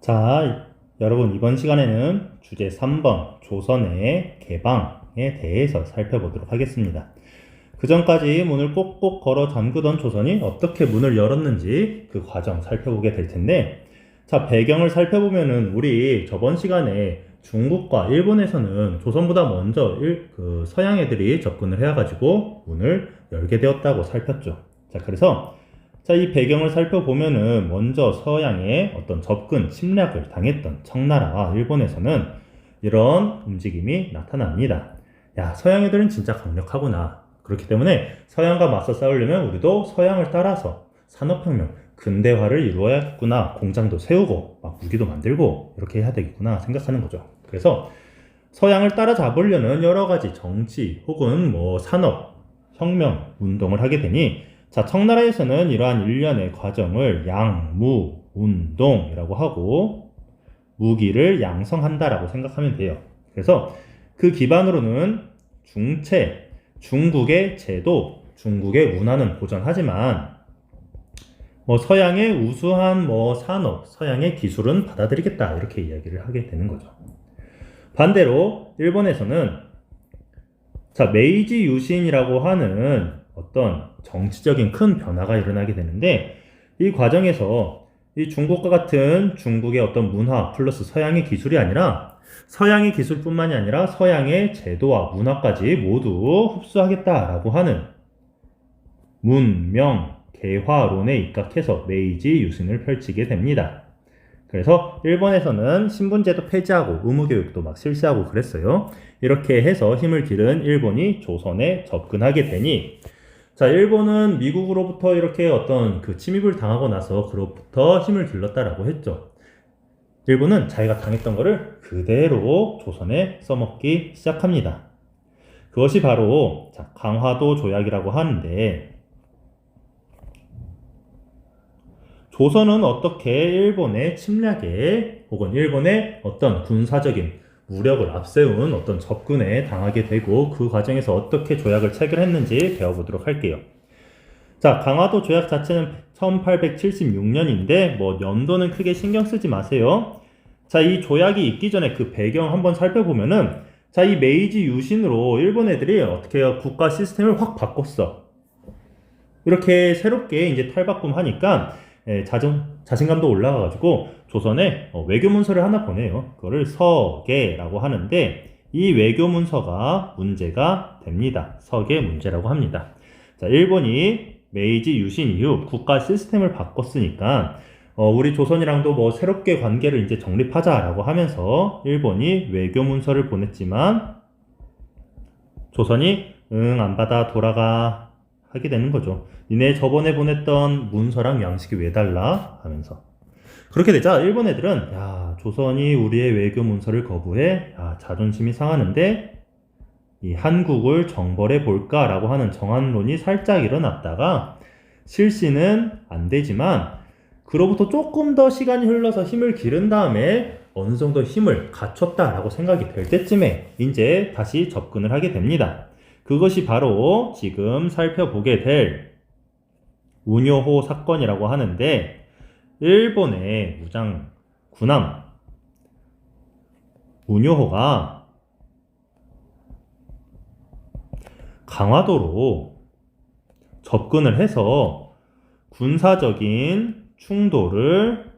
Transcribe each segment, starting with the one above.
자, 여러분 이번 시간에는 주제 3번 조선의 개방에 대해서 살펴보도록 하겠습니다. 그 전까지 문을 꼭꼭 걸어 잠그던 조선이 어떻게 문을 열었는지 그 과정 살펴보게 될 텐데, 자, 배경을 살펴보면은 우리 저번 시간에 중국과 일본에서는 조선보다 먼저 서양 애들이 접근을 해가지고 문을 열게 되었다고 살폈죠. 자, 그래서 이 배경을 살펴보면은 먼저 서양의 어떤 접근, 침략을 당했던 청나라와 일본에서는 이런 움직임이 나타납니다. 야, 서양 애들은 진짜 강력하구나. 그렇기 때문에 서양과 맞서 싸우려면 우리도 서양을 따라서 산업혁명, 근대화를 이루어야겠구나. 공장도 세우고, 막 무기도 만들고, 이렇게 해야 되겠구나 생각하는 거죠. 그래서 서양을 따라잡으려는 여러 가지 정치 혹은 산업, 혁명, 운동을 하게 되니, 자, 청나라에서는 이러한 일련의 과정을 양무, 운동이라고 하고 무기를 양성한다라고 생각하면 돼요. 그래서 그 기반으로는 중체, 중국의 제도, 중국의 문화는 보존하지만 서양의 우수한 산업, 서양의 기술은 받아들이겠다 이렇게 이야기를 하게 되는 거죠. 반대로 일본에서는 자, 메이지 유신이라고 하는 어떤 정치적인 큰 변화가 일어나게 되는데, 이 과정에서 이 중국과 같은 중국의 어떤 문화 플러스 서양의 기술이 아니라 서양의 기술뿐만이 아니라 서양의 제도와 문화까지 모두 흡수하겠다라고 하는 문명 개화론에 입각해서 메이지 유신을 펼치게 됩니다. 그래서 일본에서는 신분제도 폐지하고 의무교육도 막 실시하고 그랬어요. 이렇게 해서 힘을 기른 일본이 조선에 접근하게 되니, 자, 일본은 미국으로부터 이렇게 어떤 그 침입을 당하고 나서 그로부터 힘을 길렀다라고 했죠. 일본은 자기가 당했던 거를 그대로 조선에 써먹기 시작합니다. 그것이 바로 강화도 조약이라고 하는데, 조선은 어떻게 일본의 침략에 혹은 일본의 어떤 군사적인 무력을 앞세운 어떤 접근에 당하게 되고 그 과정에서 어떻게 조약을 체결했는지 배워보도록 할게요. 자, 강화도 조약 자체는 1876년인데 연도는 크게 신경 쓰지 마세요. 자, 이 조약이 있기 전에 그 배경 한번 살펴보면은, 자, 이 메이지 유신으로 일본 애들이 어떻게 국가 시스템을 확 바꿨어. 이렇게 새롭게 이제 탈바꿈하니까 자신감도 올라가가지고 조선에 외교문서를 하나 보내요. 그거를 서계라고 하는데, 이 외교문서가 문제가 됩니다. 서계 문제라고 합니다. 자, 일본이 메이지 유신 이후 국가 시스템을 바꿨으니까 우리 조선이랑도 새롭게 관계를 이제 정립하자라고 하면서 일본이 외교문서를 보냈지만 조선이 안 받아 돌아가 하게 되는 거죠. 니네 저번에 보냈던 문서랑 양식이 왜 달라? 하면서. 그렇게 되자 일본 애들은 야, 조선이 우리의 외교 문서를 거부해? 야, 자존심이 상하는데 이 한국을 정벌해 볼까라고 하는 정한론이 살짝 일어났다가 실시는 안 되지만 그로부터 조금 더 시간이 흘러서 힘을 기른 다음에 어느 정도 힘을 갖췄다라고 생각이 될 때쯤에 이제 다시 접근을 하게 됩니다. 그것이 바로 지금 살펴보게 될 운요호 사건이라고 하는데, 일본의 무장 군함 운요호가 강화도로 접근을 해서 군사적인 충돌을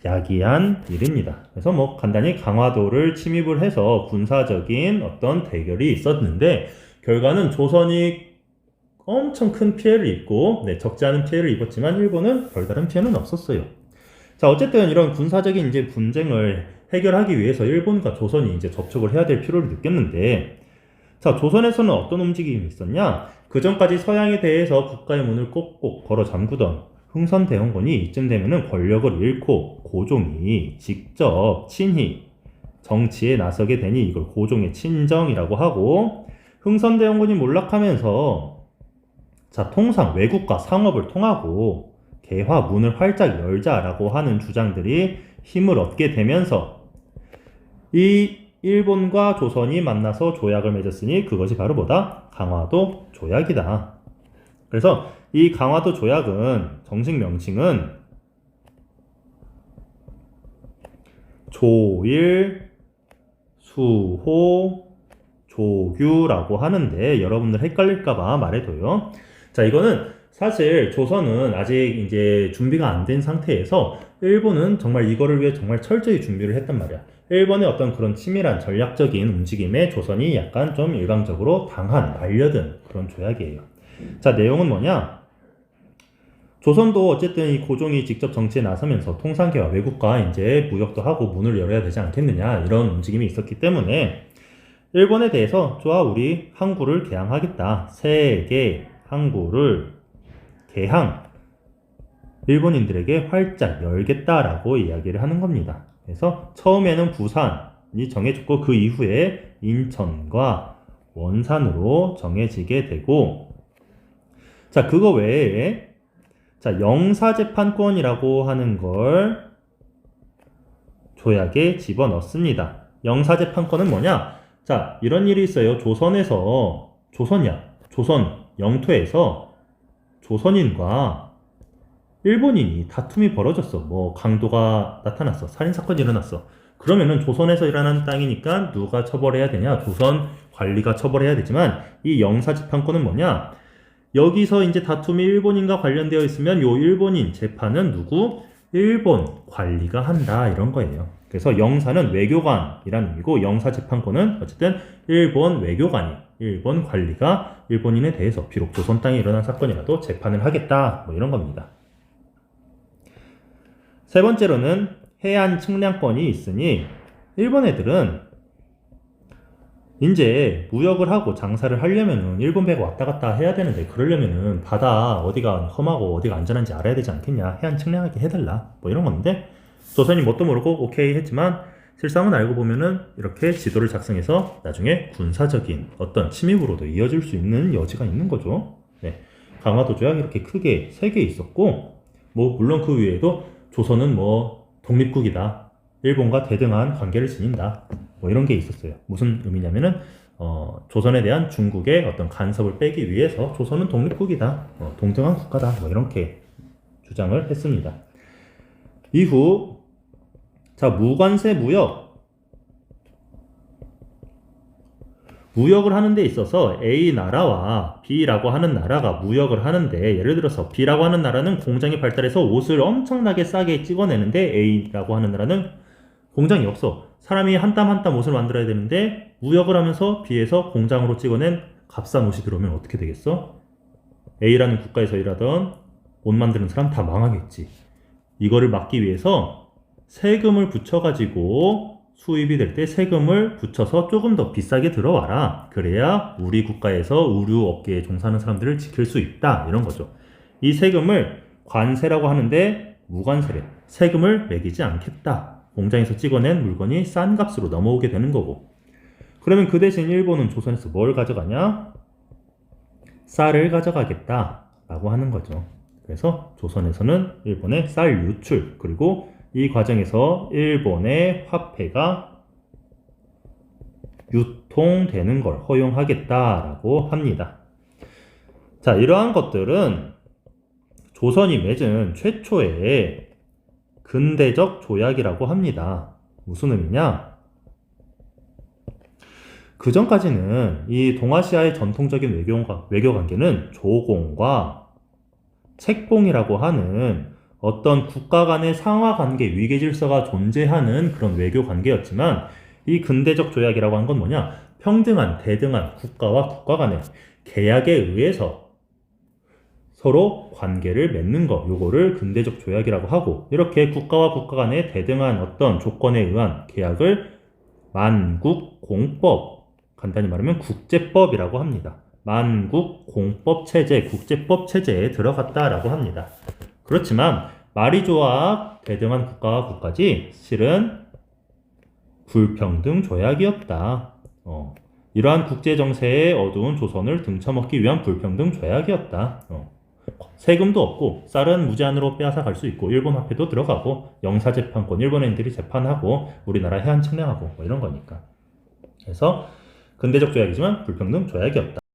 야기한 일입니다. 그래서 간단히 강화도를 침입을 해서 군사적인 어떤 대결이 있었는데, 결과는 조선이 엄청 큰 피해를 입고, 적지 않은 피해를 입었지만 일본은 별다른 피해는 없었어요. 자, 어쨌든 이런 군사적인 이제 분쟁을 해결하기 위해서 일본과 조선이 이제 접촉을 해야 될 필요를 느꼈는데, 자, 조선에서는 어떤 움직임이 있었냐? 그 전까지 서양에 대해서 국가의 문을 꼭꼭 걸어 잠그던 흥선대원군이 이쯤 되면은 권력을 잃고 고종이 직접 친히 정치에 나서게 되니 이걸 고종의 친정이라고 하고, 흥선대원군이 몰락하면서 자, 통상 외국과 상업을 통하고 개화 문을 활짝 열자라고 하는 주장들이 힘을 얻게 되면서 이 일본과 조선이 만나서 조약을 맺었으니 그것이 바로 뭐다? 강화도 조약이다. 그래서 이 강화도 조약은 정식 명칭은 조일, 수호, 조규라고 하는데 여러분들 헷갈릴까봐 말해둬요. 자, 이거는 사실 조선은 아직 이제 준비가 안 된 상태에서 일본은 정말 이거를 위해 정말 철저히 준비를 했단 말이야. 일본의 어떤 그런 치밀한 전략적인 움직임에 조선이 약간 좀 일방적으로 말려든 그런 조약이에요. 자, 내용은 뭐냐? 조선도 어쨌든 이 고종이 직접 정치에 나서면서 통상계와 외국과 이제 무역도 하고 문을 열어야 되지 않겠느냐 이런 움직임이 있었기 때문에 일본에 대해서 좋아 우리 항구를 개항하겠다. 세계 항구를 개항 일본인들에게 활짝 열겠다라고 이야기를 하는 겁니다. 그래서 처음에는 부산이 정해졌고 그 이후에 인천과 원산으로 정해지게 되고 자 그거 외에 자 영사재판권이라고 하는 걸 조약에 집어넣습니다. 영사재판권은 뭐냐? 자 이런 일이 있어요. 조선에서 조선 영토에서 조선인과 일본인이 다툼이 벌어졌어. 뭐 강도가 나타났어. 살인사건이 일어났어. 그러면은 조선에서 일어난 땅이니까 누가 처벌해야 되냐? 조선 관리가 처벌해야 되지만 이 영사재판권은 뭐냐? 여기서 이제 다툼이 일본인과 관련되어 있으면 요 일본인 재판은 누구? 일본 관리가 한다 이런 거예요. 그래서 영사는 외교관이라는 의미고 영사재판권은 어쨌든 일본 외교관이 일본 관리가 일본인에 대해서 비록 조선 땅에 일어난 사건이라도 재판을 하겠다 뭐 이런 겁니다. 세 번째로는 해안 측량권이 있으니 일본 애들은 이제 무역을 하고 장사를 하려면은 일본 배가 왔다 갔다 해야 되는데 그러려면은 바다 어디가 험하고 어디가 안전한지 알아야 되지 않겠냐. 해안 측량하게 해달라 뭐 이런 건데 조선이 뭣도 모르고 오케이 했지만 실상은 알고 보면은 이렇게 지도를 작성해서 나중에 군사적인 어떤 침입으로도 이어질 수 있는 여지가 있는 거죠. 네. 강화도 조약이 이렇게 크게 3개 있었고 뭐 물론 그 위에도 조선은 뭐 독립국이다. 일본과 대등한 관계를 지닌다. 뭐 이런 게 있었어요. 무슨 의미냐면은 조선에 대한 중국의 어떤 간섭을 빼기 위해서 조선은 독립국이다. 동등한 국가다. 뭐 이렇게 주장을 했습니다. 이후 자 무관세 무역을 하는 데 있어서 A 나라와 B라고 하는 나라가 무역을 하는데 예를 들어서 B라고 하는 나라는 공장이 발달해서 옷을 엄청나게 싸게 찍어내는데 A라고 하는 나라는 공장이 없어. 사람이 한 땀 한 땀 옷을 만들어야 되는데 무역을 하면서 B에서 공장으로 찍어낸 값싼 옷이 들어오면 어떻게 되겠어? A라는 국가에서 일하던 옷 만드는 사람 다 망하겠지. 이거를 막기 위해서 세금을 붙여가지고 수입이 될 때 세금을 붙여서 조금 더 비싸게 들어와라. 그래야 우리 국가에서 의류업계에 종사하는 사람들을 지킬 수 있다. 이런 거죠. 이 세금을 관세라고 하는데 무관세래. 세금을 매기지 않겠다. 공장에서 찍어낸 물건이 싼 값으로 넘어오게 되는 거고. 그러면 그 대신 일본은 조선에서 뭘 가져가냐? 쌀을 가져가겠다. 라고 하는 거죠. 그래서 조선에서는 일본의 쌀 유출 그리고 이 과정에서 일본의 화폐가 유통되는 걸 허용하겠다라고 합니다. 자, 이러한 것들은 조선이 맺은 최초의 근대적 조약이라고 합니다. 무슨 의미냐? 그 전까지는 이 동아시아의 전통적인 외교 관계는 조공과 책봉이라고 하는 어떤 국가 간의 상하 관계, 위계 질서가 존재하는 그런 외교 관계였지만 이 근대적 조약이라고 하는 건 뭐냐? 평등한, 대등한 국가와 국가 간의 계약에 의해서 서로 관계를 맺는 것, 요거를 근대적 조약이라고 하고 이렇게 국가와 국가 간의 대등한 어떤 조건에 의한 계약을 만국공법, 간단히 말하면 국제법이라고 합니다. 만국공법체제, 국제법체제에 들어갔다라고 합니다. 그렇지만 말이 좋아 대등한 국가와 국가지 실은 불평등 조약이었다. 이러한 국제정세의 어두운 조선을 등쳐먹기 위한 불평등 조약이었다. 세금도 없고 쌀은 무제한으로 빼앗아 갈 수 있고 일본 화폐도 들어가고 영사재판권 일본인들이 재판하고 우리나라 해안 측량하고 뭐 이런 거니까. 그래서 근대적 조약이지만 불평등 조약이었다.